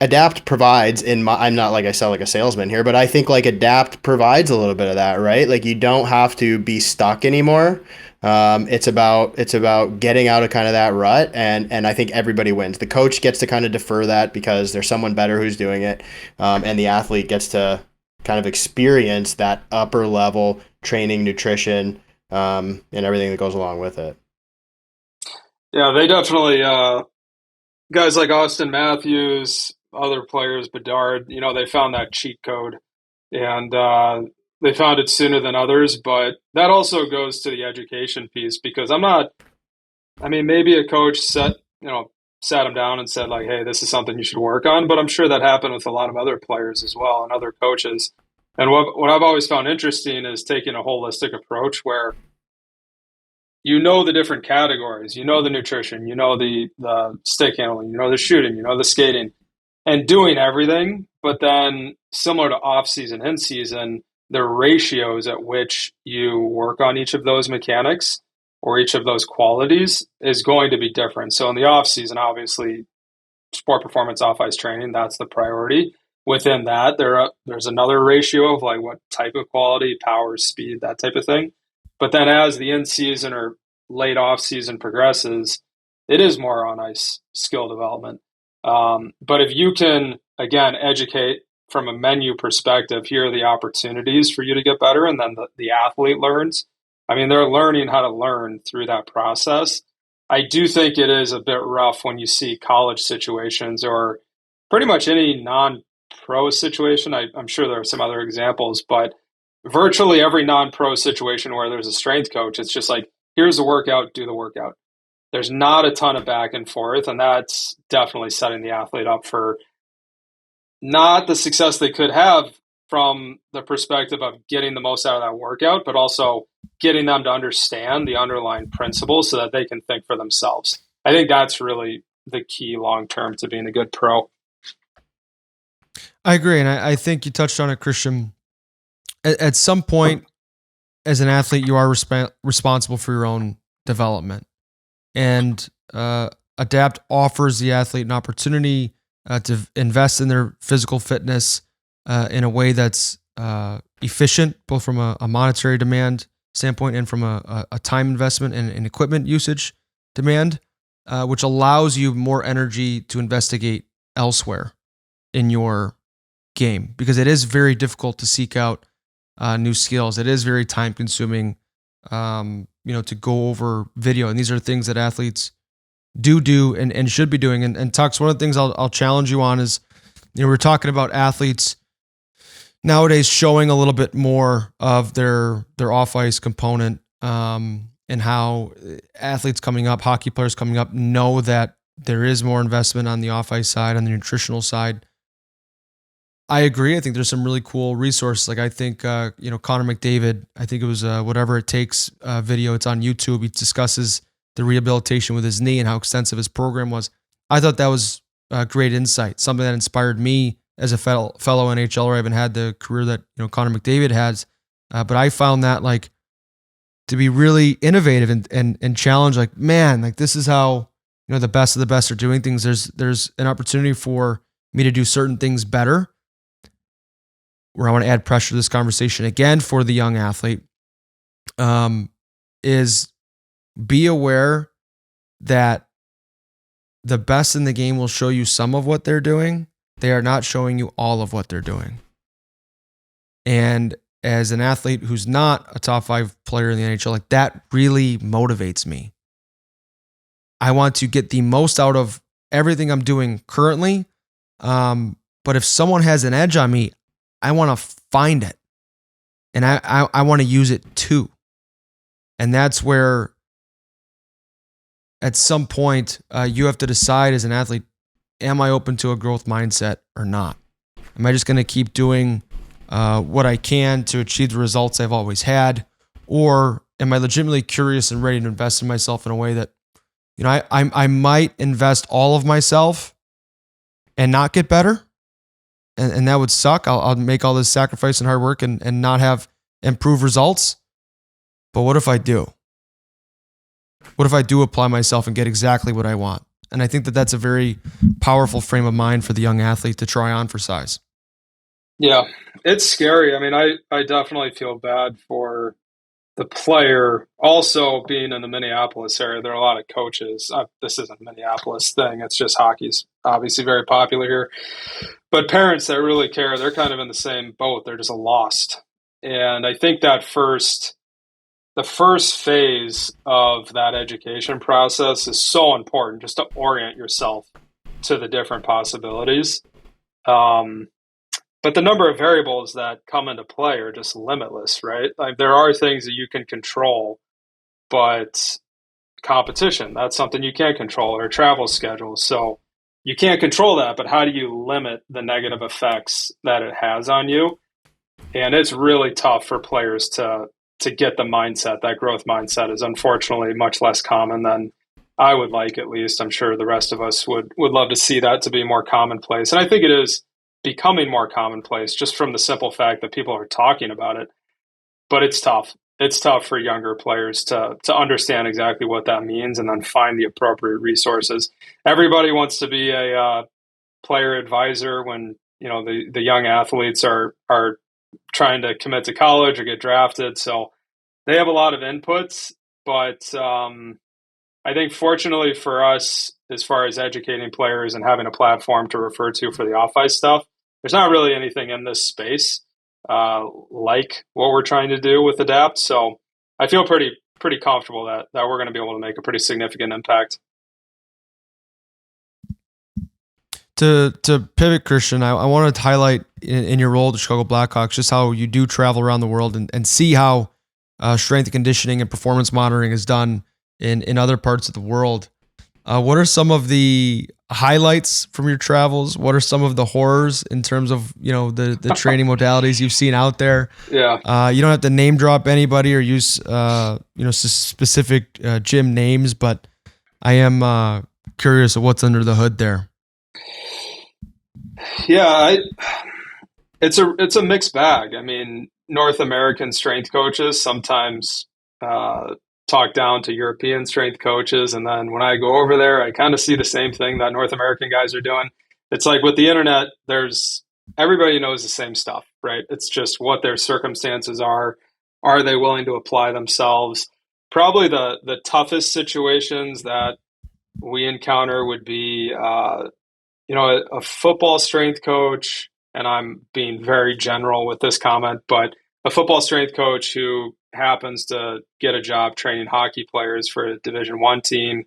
Adapt provides I'm not, like I sound like a salesman here, but I think like Adapt provides a little bit of that, right? Like, you don't have to be stuck anymore. It's about getting out of kind of that rut, and I think everybody wins. The coach gets to kind of defer that because there's someone better who's doing it, and the athlete gets to kind of experience that upper level training, nutrition, and everything that goes along with it. Yeah, they definitely, guys like Austin Matthews, other players, Bedard, they found that cheat code, and they found it sooner than others. But that also goes to the education piece, because maybe a coach sat him down and said, like, hey, this is something you should work on. But I'm sure that happened with a lot of other players as well and other coaches. And what I've always found interesting is taking a holistic approach where the different categories, the nutrition, the stick handling, the shooting, the skating, and doing everything. But then, similar to off-season, in-season, the ratios at which you work on each of those mechanics or each of those qualities is going to be different. So in the off-season, obviously, sport performance off-ice training, that's the priority. Within that, there's another ratio of like what type of quality, power, speed, that type of thing. But then as the in-season or late off-season progresses, it is more on-ice skill development. But if you can, again, educate from a menu perspective, here are the opportunities for you to get better, and then the athlete learns. They're learning how to learn through that process. I do think it is a bit rough when you see college situations or pretty much any non-pro situation. I'm sure there are some other examples, but virtually every non-pro situation where there's a strength coach, it's just like, here's the workout, do the workout. There's not a ton of back and forth, and that's definitely setting the athlete up for not the success they could have from the perspective of getting the most out of that workout, but also getting them to understand the underlying principles so that they can think for themselves. I think that's really the key long-term to being a good pro. I agree. And I think you touched on it, Christian. At some point as an athlete, you are responsible for your own development. And Adapt offers the athlete an opportunity to invest in their physical fitness in a way that's efficient, both from a monetary demand standpoint and from a time investment and equipment usage demand, which allows you more energy to investigate elsewhere in your game, because it is very difficult to seek out new skills. It is very time consuming, to go over video. And these are things that athletes do and should be doing. And Tux, one of the things I'll challenge you on is, we're talking about athletes nowadays showing a little bit more of their off ice component, and how athletes coming up, hockey players coming up, know that there is more investment on the off ice side, on the nutritional side. I agree. I think there's some really cool resources. Like I think, Connor McDavid, I think it was Whatever It Takes video. It's on YouTube. He discusses the rehabilitation with his knee and how extensive his program was. I thought that was great insight, something that inspired me as a fellow NHLer. I haven't had the career that Connor McDavid has, but I found that like to be really innovative and challenge. Like, man, like this is how the best of the best are doing things. There's an opportunity for me to do certain things better. Where I want to add pressure to this conversation again for the young athlete, is be aware that the best in the game will show you some of what they're doing. They are not showing you all of what they're doing. And as an athlete who's not a top 5 player in the NHL, like that really motivates me. I want to get the most out of everything I'm doing currently. But if someone has an edge on me, I want to find it. And I want to use it too. And that's where at some point you have to decide as an athlete, am I open to a growth mindset or not? Am I just going to keep doing what I can to achieve the results I've always had? Or am I legitimately curious and ready to invest in myself in a way that, I might invest all of myself and not get better? And that would suck. I'll make all this sacrifice and hard work and not have improved results. But what if I do? What if I do apply myself and get exactly what I want? And I think that that's a very powerful frame of mind for the young athlete to try on for size. Yeah, it's scary. I mean, I definitely feel bad for the player. Also, being in the Minneapolis area, there are a lot of coaches. This isn't a Minneapolis thing. It's just hockey's obviously very popular here. But parents that really care, they're kind of in the same boat. They're just lost. And I think that the first phase of that education process is so important, just to orient yourself to the different possibilities. But the number of variables that come into play are just limitless, right? Like there are things that you can control, but competition, that's something you can't control, or travel schedules. So you can't control that, but how do you limit the negative effects that it has on you? And it's really tough for players to get the mindset. That growth mindset is unfortunately much less common than I would like, at least. I'm sure the rest of us would love to see that to be more commonplace. And I think it is becoming more commonplace just from the simple fact that people are talking about it. But it's tough. It's tough for younger players to understand exactly what that means and then find the appropriate resources. Everybody wants to be a player advisor when the young athletes are trying to commit to college or get drafted. So they have a lot of inputs, but I think fortunately for us, as far as educating players and having a platform to refer to for the off-ice stuff, there's not really anything in this space like what we're trying to do with Adapt. So I feel pretty comfortable that we're going to be able to make a pretty significant impact. To pivot, Christian, I wanted to highlight in your role at the Chicago Blackhawks just how you do travel around the world and see how strength and conditioning and performance monitoring is done in other parts of the world. What are some of the highlights from your travels? What are some of the horrors in terms of the training modalities you've seen out there? Yeah, you don't have to name drop anybody or use specific gym names, but I am curious of what's under the hood there. Yeah, it's a mixed bag. I mean, North American strength coaches sometimes talk down to European strength coaches, and then when I go over there, I kind of see the same thing that North American guys are doing. It's like with the internet, everybody knows the same stuff, right? It's just what their circumstances are. Are they willing to apply themselves? Probably the toughest situations that we encounter would be a football strength coach, and I'm being very general with this comment, but a football strength coach who happens to get a job training hockey players for a Division One team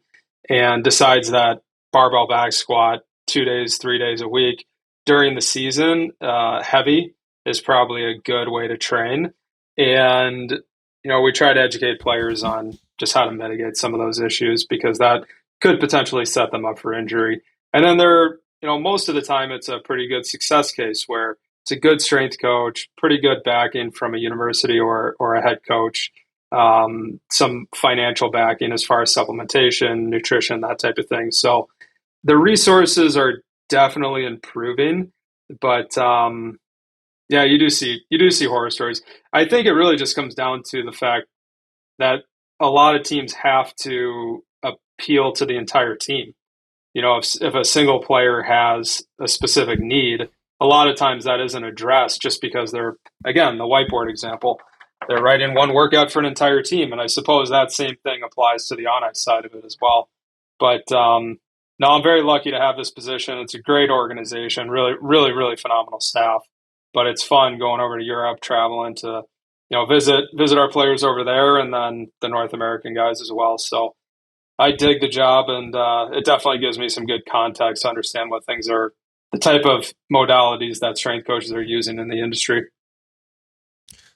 and decides that barbell back squat 2 days, 3 days a week during the season, heavy is probably a good way to train. And we try to educate players on just how to mitigate some of those issues because that could potentially set them up for injury. And then most of the time it's a pretty good success case where it's a good strength coach, pretty good backing from a university or a head coach, some financial backing as far as supplementation, nutrition, that type of thing. So the resources are definitely improving, but yeah, you do see horror stories. I think it really just comes down to the fact that a lot of teams have to appeal to the entire team. If a single player has a specific need, a lot of times that isn't addressed just because they're, again, the whiteboard example, they're writing one workout for an entire team. And I suppose that same thing applies to the on-ice side of it as well. But no, I'm very lucky to have this position. It's a great organization, really, really, really phenomenal staff. But it's fun going over to Europe, traveling to, visit our players over there and then the North American guys as well. So I dig the job, and it definitely gives me some good context to understand what things are, the type of modalities that strength coaches are using in the industry.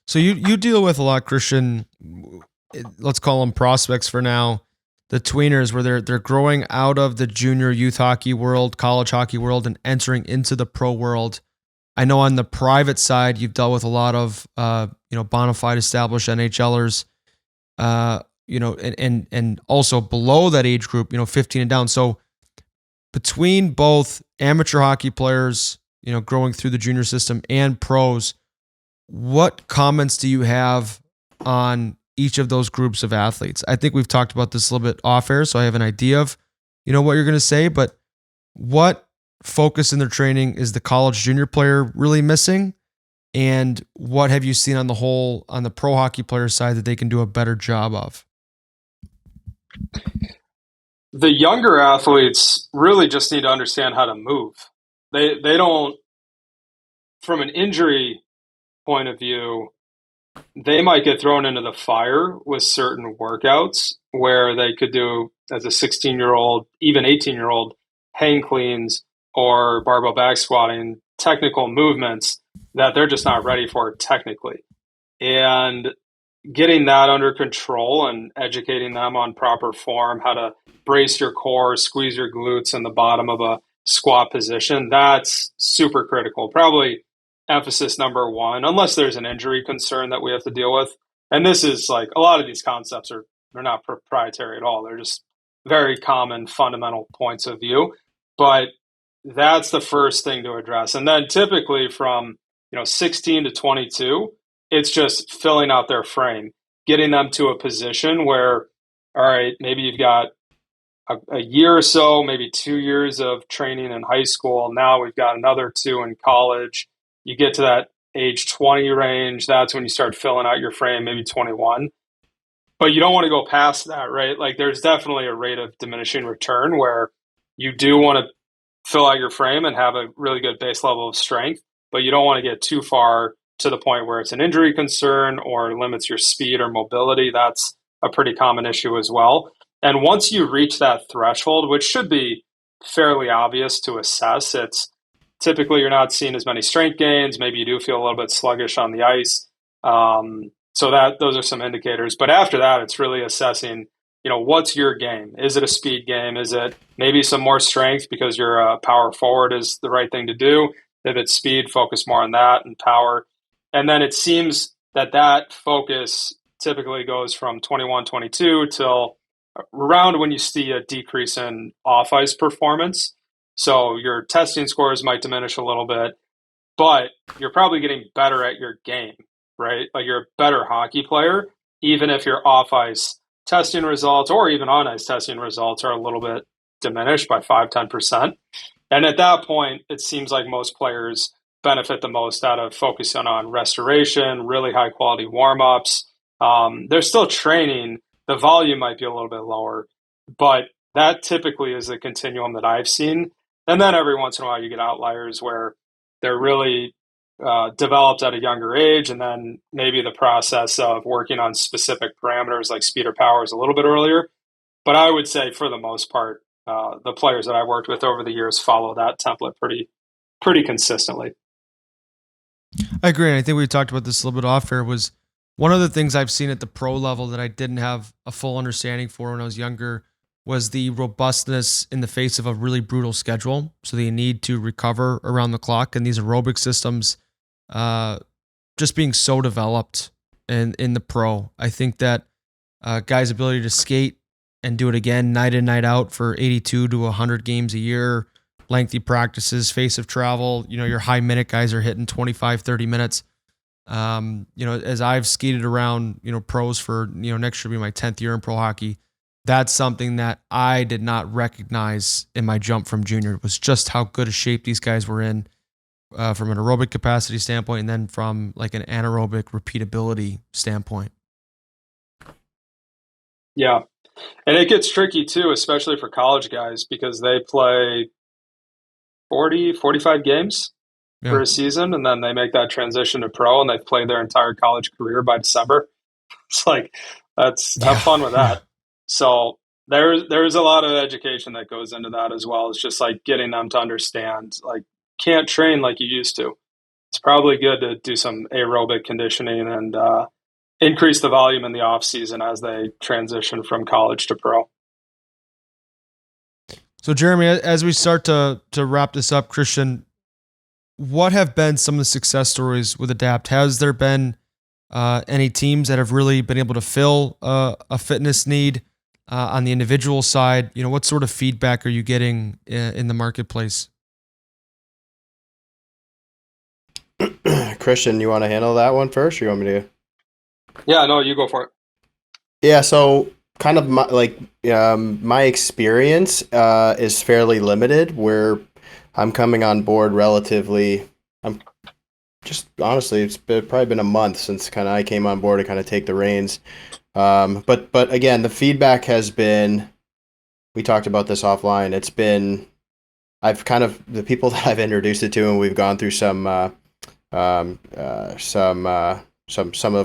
So you deal with a lot, Christian, let's call them prospects for now, the tweeners, where they're growing out of the junior youth hockey world, college hockey world, and entering into the pro world. I know on the private side, you've dealt with a lot of bona fide established NHLers, and also below that age group, 15 and down. So between both amateur hockey players, growing through the junior system and pros, what comments do you have on each of those groups of athletes? I think we've talked about this a little bit off air, so I have an idea of, what you're going to say, but what focus in their training is the college junior player really missing? And what have you seen on the whole, on the pro hockey player side, that they can do a better job of? The younger athletes really just need to understand how to move. They don't, from an injury point of view, they might get thrown into the fire with certain workouts where they could do, as a 16-year-old, even 18-year-old, hang cleans or barbell back squatting, technical movements that they're just not ready for technically. And getting that under control and educating them on proper form, how to brace your core, squeeze your glutes in the bottom of a squat position, that's super critical. Probably emphasis number one, unless there's an injury concern that we have to deal with. And this is like, a lot of these concepts they're not proprietary at all. They're just very common fundamental points of view. But that's the first thing to address. And then typically from 16 to 22, it's just filling out their frame, getting them to a position where, all right, maybe you've got a year or so, maybe 2 years of training in high school. Now we've got another 2 in college. You get to that age 20 range. That's when you start filling out your frame, maybe 21. But you don't want to go past that, right? Like there's definitely a rate of diminishing return where you do want to fill out your frame and have a really good base level of strength, but you don't want to get too far to the point where it's an injury concern or limits your speed or mobility. That's a pretty common issue as well. And once you reach that threshold, which should be fairly obvious to assess, it's typically you're not seeing as many strength gains. Maybe you do feel a little bit sluggish on the ice. So those are some indicators. But after that, it's really assessing, what's your game? Is it a speed game? Is it maybe some more strength because you're a power forward is the right thing to do? If it's speed, focus more on that and power. And then it seems that focus typically goes from 21, 22 till around when you see a decrease in off-ice performance. So your testing scores might diminish a little bit, but you're probably getting better at your game, right? Like you're a better hockey player, even if your off-ice testing results or even on-ice testing results are a little bit diminished by 5-10%. And at that point, it seems like most players benefit the most out of focusing on restoration, really high-quality warm-ups. They're still training, the volume might be a little bit lower, but that typically is a continuum that I've seen. And then every once in a while you get outliers where they're really developed at a younger age, and then maybe the process of working on specific parameters like speed or power is a little bit earlier. But I would say for the most part, the players that I've worked with over the years follow that template pretty consistently. I agree. And I think we talked about this a little bit off air. Was one of the things I've seen at the pro level that I didn't have a full understanding for when I was younger was the robustness in the face of a really brutal schedule. So they need to recover around the clock, and these aerobic systems just being so developed in the pro. I think that guys' ability to skate and do it again night in, night out for 82 to 100 games a year, lengthy practices, face of travel, your high minute guys are hitting 25, 30 minutes. As I've skated around, pros for, next year will be my 10th year in pro hockey. That's something that I did not recognize in my jump from junior. It was just how good a shape these guys were in from an aerobic capacity standpoint, and then from like an anaerobic repeatability standpoint. Yeah. And it gets tricky too, especially for college guys, because they play 40, 45 games for a season, and then they make that transition to pro, and they've played their entire college career by December. It's like, have fun with that. So there's a lot of education that goes into that as well. It's just like getting them to understand, like, can't train like you used to. It's probably good to do some aerobic conditioning and increase the volume in the off season as they transition from college to pro. So Jeremy, as we start to wrap this up, Christian, what have been some of the success stories with Adapt? Has there been any teams that have really been able to fill a fitness need on the individual side? What sort of feedback are you getting in the marketplace? Christian, you want to handle that one first, or you want me to? Yeah, no, you go for it. Yeah, so kind of my experience is fairly limited, where I'm coming on board relatively. I'm just honestly, it's probably been a month since kind of I came on board to kind of take the reins. But again, the feedback has been. We talked about this offline. It's been. I've kind of the people that I've introduced it to, and we've gone through some of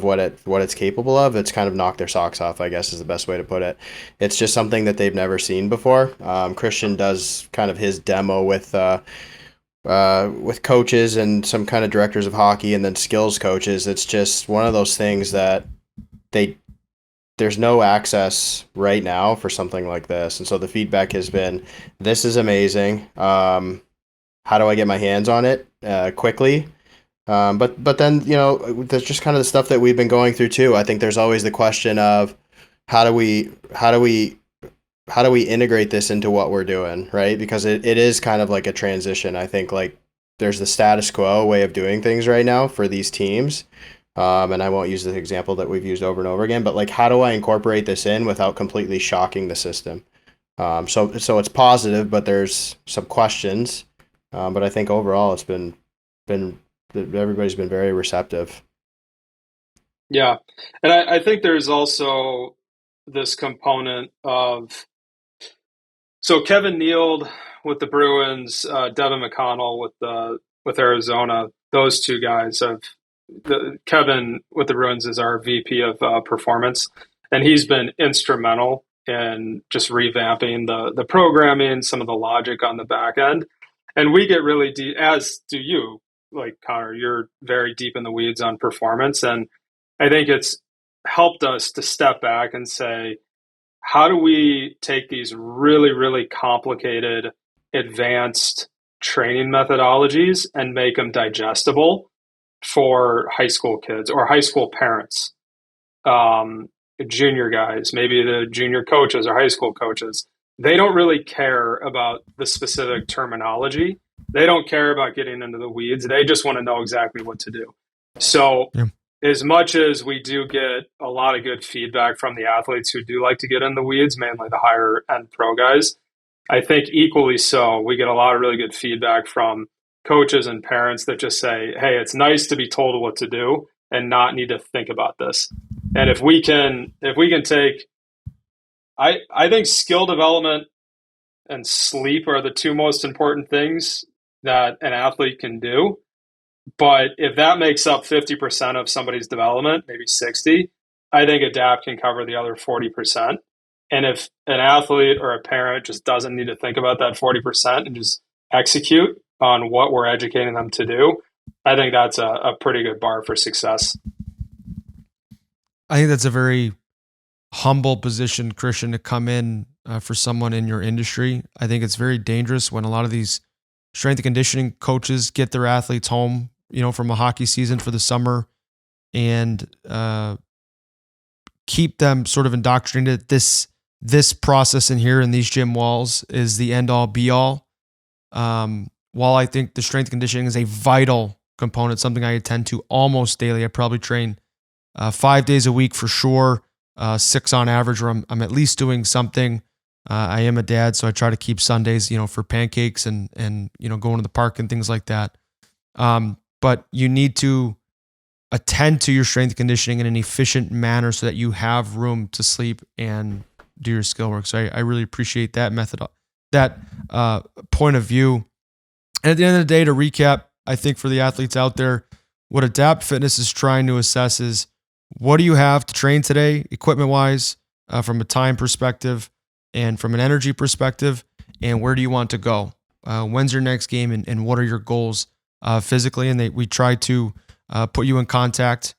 what it's capable of. It's kind of knocked their socks off, I guess is the best way to put it. It's just something that they've never seen before. Christian does kind of his demo with coaches and some kind of directors of hockey, and then skills coaches. It's just one of those things that there's no access right now for something like this. And so the feedback has been, this is amazing. How do I get my hands on it quickly? But then, there's just kind of the stuff that we've been going through too. I think there's always the question of how do we integrate this into what we're doing, right? Because it is kind of like a transition. I think like there's the status quo way of doing things right now for these teams. And I won't use the example that we've used over and over again, but like, how do I incorporate this in without completely shocking the system? So it's positive, but there's some questions. But I think overall it's been everybody's been very receptive. Yeah. And I think there's also this component of, so Kevin Neal with the Bruins, Devin McConnell with Arizona, those two guys Kevin with the Bruins is our VP of performance, and he's been instrumental in just revamping the programming, some of the logic on the back end. And we get really deep, as do you, like Connor, you're very deep in the weeds on performance. And I think it's helped us to step back and say, how do we take these really, really complicated, advanced training methodologies and make them digestible for high school kids or high school parents, junior guys, maybe the junior coaches or high school coaches. They don't really care about the specific terminology. They don't care about getting into the weeds. They just want to know exactly what to do. So as much as we do get a lot of good feedback from the athletes who do like to get in the weeds, mainly the higher end pro guys, I think equally so, we get a lot of really good feedback from coaches and parents that just say, hey, it's nice to be told what to do and not need to think about this. And if we can take I think skill development and sleep are the two most important things that an athlete can do. But if that makes up 50% of somebody's development, maybe 60, I think adapt can cover the other 40%. And if an athlete or a parent just doesn't need to think about that 40% and just execute on what we're educating them to do, I think that's a pretty good bar for success. I think that's a very humble position, Christian, to come in for someone in your industry. I think it's very dangerous when a lot of these strength and conditioning coaches get their athletes home, from a hockey season for the summer and keep them sort of indoctrinated. This process in here in these gym walls is the end all be all. While I think the strength and conditioning is a vital component, something I attend to almost daily. I probably train 5 days a week for sure, 6 on average, where I'm at least doing something. I am a dad, so I try to keep Sundays, for pancakes and going to the park and things like that. But you need to attend to your strength and conditioning in an efficient manner so that you have room to sleep and do your skill work. So I really appreciate that method, that point of view. And at the end of the day, to recap, I think for the athletes out there, what Adapt Fitness is trying to assess is, what do you have to train today, equipment-wise, from a time perspective and from an energy perspective, and where do you want to go? When's your next game, and what are your goals physically? And we try to put you in contact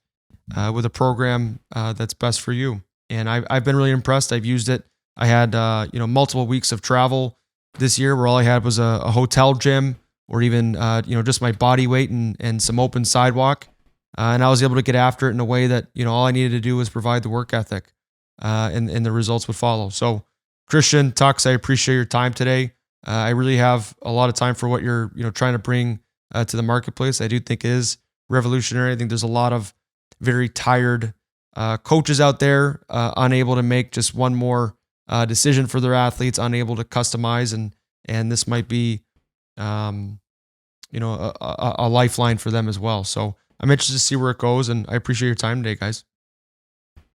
with a program that's best for you. And I've been really impressed. I've used it. I had multiple weeks of travel this year where all I had was a hotel gym, or even just my body weight and some open sidewalk. And I was able to get after it in a way that, all I needed to do was provide the work ethic, and the results would follow. So Christian, Tux, I appreciate your time today. I really have a lot of time for what you're, trying to bring to the marketplace. I do think it is revolutionary. I think there's a lot of very tired coaches out there, unable to make just one more decision for their athletes, unable to customize, and this might be, a lifeline for them as well. So I'm interested to see where it goes, and I appreciate your time today, guys.